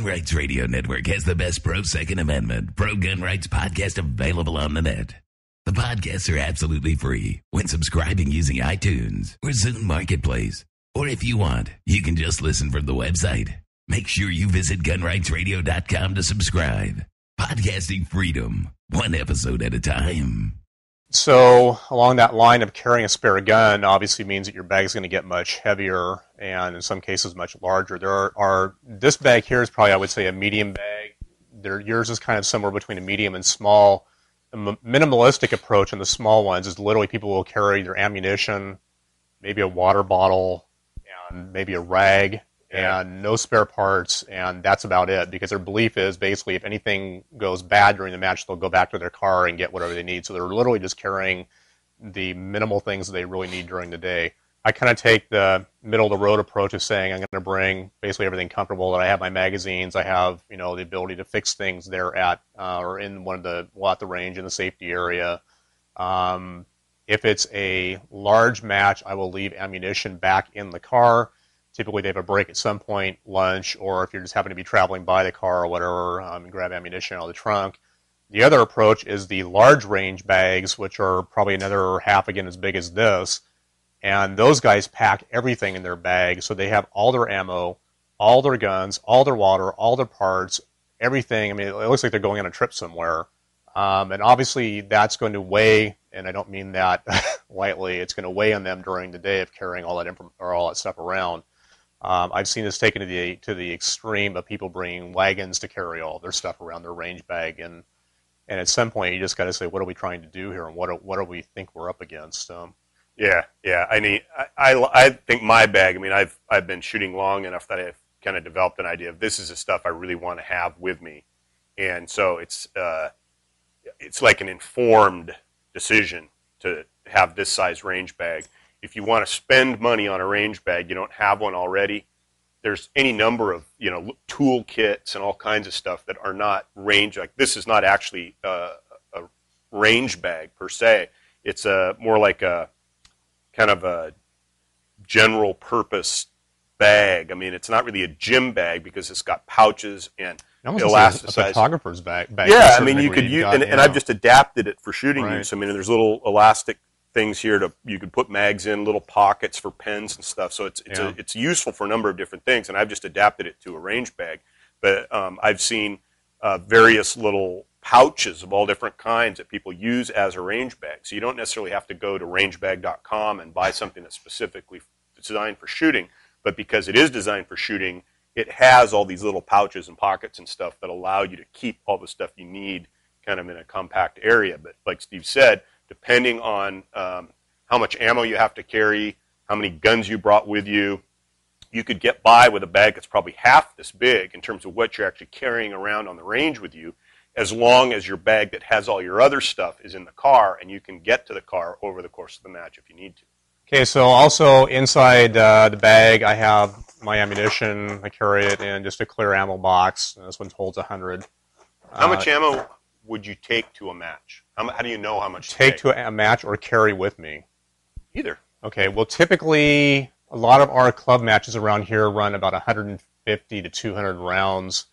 Gun Rights Radio Network has the best pro-Second Amendment, pro-gun rights podcast available on the net. The podcasts are absolutely free when subscribing using iTunes or Zune Marketplace. Or if you want, you can just listen from the website. Make sure you visit gunrightsradio.com to subscribe. Podcasting freedom, one episode at a time. So along that line of carrying a spare gun obviously means that your bag is going to get much heavier and in some cases much larger. This bag here is probably, I would say, a medium bag. Yours is kind of somewhere between a medium and small. The minimalistic approach on the small ones is literally people will carry their ammunition, maybe a water bottle, and maybe a rag, and no spare parts, and that's about it, because their belief is basically if anything goes bad during the match, they'll go back to their car and get whatever they need. So they're literally just carrying the minimal things that they really need during the day. I kind of take the middle-of-the-road approach of saying I'm going to bring basically everything comfortable. That I have my magazines, I have the ability to fix things there at or in at the range in the safety area. If it's a large match, I will leave ammunition back in the car. Typically, they have a break at some point, lunch, or if you're just happen to be traveling by the car or whatever, grab ammunition out of the trunk. The other approach is the large range bags, which are probably another half again as big as this. And those guys pack everything in their bag, so they have all their ammo, all their guns, all their water, all their parts, everything. I mean, it looks like they're going on a trip somewhere. And obviously, that's going to weigh, and I don't mean that lightly, it's going to weigh on them during the day of carrying all that stuff around. I've seen this taken to the extreme of people bringing wagons to carry all their stuff around their range bag, and at some point you just got to say, what are we trying to do here, and what do we think we're up against? Yeah. I mean, I think my bag. I mean, I've been shooting long enough that I've kind of developed an idea of this is the stuff I really want to have with me, and so it's like an informed decision to have this size range bag. If you want to spend money on a range bag, you don't have one already, there's any number of tool kits and all kinds of stuff that are not range. Like this is not actually a range bag per se. It's more like a kind of a general purpose bag. I mean, it's not really a gym bag because it's got pouches and elasticized. A photographer's bag. Yeah, I mean, you could use, and I've just adapted it for shooting use. I mean, there's little elastic things here you could put mags in, little pockets for pens and stuff. So it's useful for a number of different things, and I've just adapted it to a range bag. But I've seen various little pouches of all different kinds that people use as a range bag. So you don't necessarily have to go to rangebag.com and buy something that's specifically designed for shooting, but because it is designed for shooting, it has all these little pouches and pockets and stuff that allow you to keep all the stuff you need kind of in a compact area. But like Steve said, depending on how much ammo you have to carry, how many guns you brought with you, you could get by with a bag that's probably half this big in terms of what you're actually carrying around on the range with you, as long as your bag that has all your other stuff is in the car and you can get to the car over the course of the match if you need to. Okay, so also inside the bag I have my ammunition. I carry it in just a clear ammo box. This one holds 100. How much ammo would you take to a match? How do you know how much to take to a match or carry with me? Either. Okay, well, typically a lot of our club matches around here run about 150 to 200 rounds.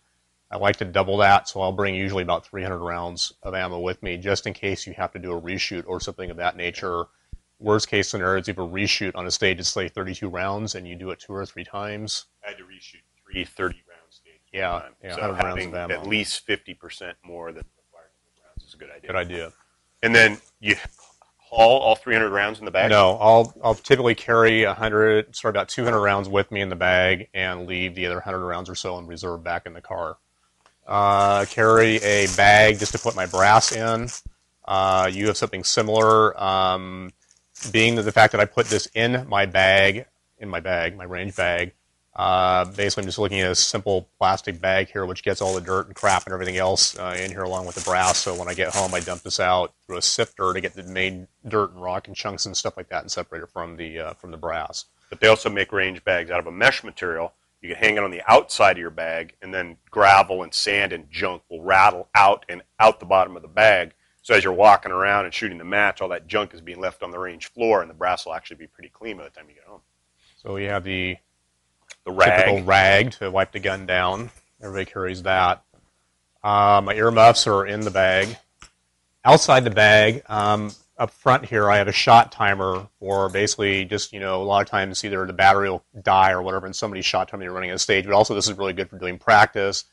I like to double that, so I'll bring usually about 300 rounds of ammo with me, just in case you have to do a reshoot or something of that nature. Worst case scenario is if you have a reshoot on a stage that's like 32 rounds and you do it 2 or 3 times. I had to reshoot 3 30-round stages. Yeah, so having at least 50% more than required rounds is a good idea. Good idea. And then you haul all 300 rounds in the bag? No, I'll typically carry about 200 rounds with me in the bag and leave the other 100 rounds or so in reserve back in the car. Carry a bag just to put my brass in. You have something similar. Being the fact that I put this in my bag, my range bag, basically I'm just looking at a simple plastic bag here which gets all the dirt and crap and everything else in here along with the brass. So when I get home, I dump this out through a sifter to get the main dirt and rock and chunks and stuff like that and separate it from the brass. But they also make range bags out of a mesh material. You can hang it on the outside of your bag, and then gravel and sand and junk will rattle out and out the bottom of the bag. So as you're walking around and shooting the match, all that junk is being left on the range floor, and the brass will actually be pretty clean by the time you get home. So you have the rag. Typical rag to wipe the gun down. Everybody carries that. My earmuffs are in the bag. Outside the bag, up front here, I have a shot timer for basically just, a lot of times either the battery will die or whatever, and somebody's shot timer you're running at a stage. But also, this is really good for doing practice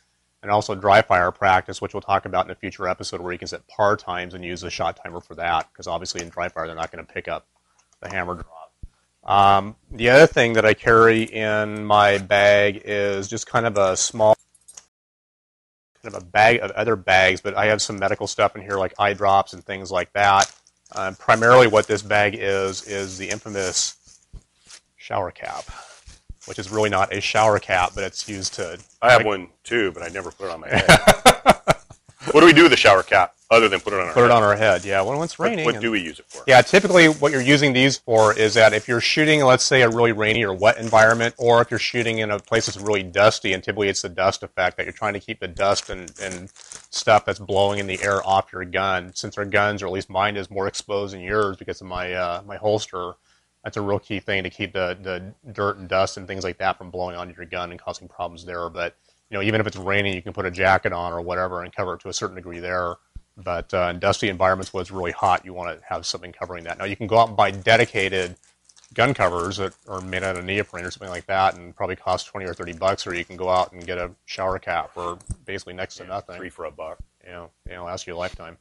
and also dry fire practice, which we'll talk about in a future episode where you can set par times and use the shot timer for that, because obviously in dry fire they're not going to pick up the hammer drop. The other thing that I carry in my bag is just kind of a small kind of a bag of other bags, but I have some medical stuff in here like eye drops and things like that. Primarily what this bag is the infamous shower cap, which is really not a shower cap, but it's used to... I have one too, but I never put it on my head. What do we do with the shower cap other than put it on our head? Put it on our head, yeah. When it's raining. What do we use it for? Yeah, typically what you're using these for is that if you're shooting, let's say, a really rainy or wet environment, or if you're shooting in a place that's really dusty, and typically it's the dust effect, that you're trying to keep the dust and stuff that's blowing in the air off your gun. Since our guns, or at least mine, is more exposed than yours because of my my holster, that's a real key thing to keep the dirt and dust and things like that from blowing onto your gun and causing problems there. But even if it's raining, you can put a jacket on or whatever and cover it to a certain degree there. But in dusty environments where it's really hot, you want to have something covering that. Now, you can go out and buy dedicated gun covers that are made out of neoprene or something like that, and probably cost $20 or $30, or you can go out and get a shower cap for basically next to nothing. 3 for $1. Lasts you a lifetime.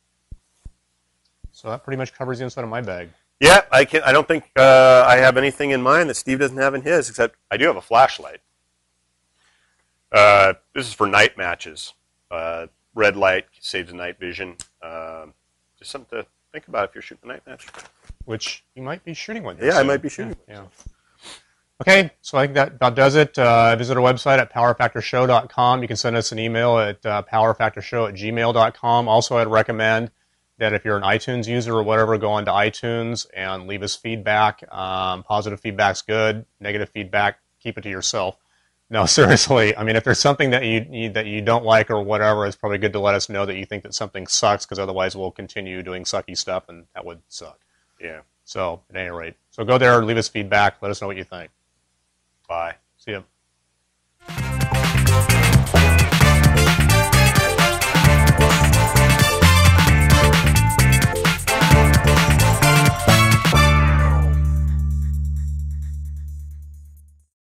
So that pretty much covers the inside of my bag. Yeah, I don't think I have anything in mine that Steve doesn't have in his, except I do have a flashlight. This is for night matches. Red light saves the night vision. Just something to think about if you're shooting a night match. Which you might be shooting one. Yeah, I might be shooting. Yeah. Okay, so I think that about does it. Visit our website at powerfactorshow.com. You can send us an email at powerfactorshow@gmail.com. Also, I'd recommend that if you're an iTunes user or whatever, go onto iTunes and leave us feedback. Positive feedback's good. Negative feedback, keep it to yourself. No, seriously. I mean, if there's something that you don't like or whatever, it's probably good to let us know that you think that something sucks, because otherwise we'll continue doing sucky stuff, and that would suck. Yeah. So, at any rate. So go there, leave us feedback, let us know what you think. Bye. See ya.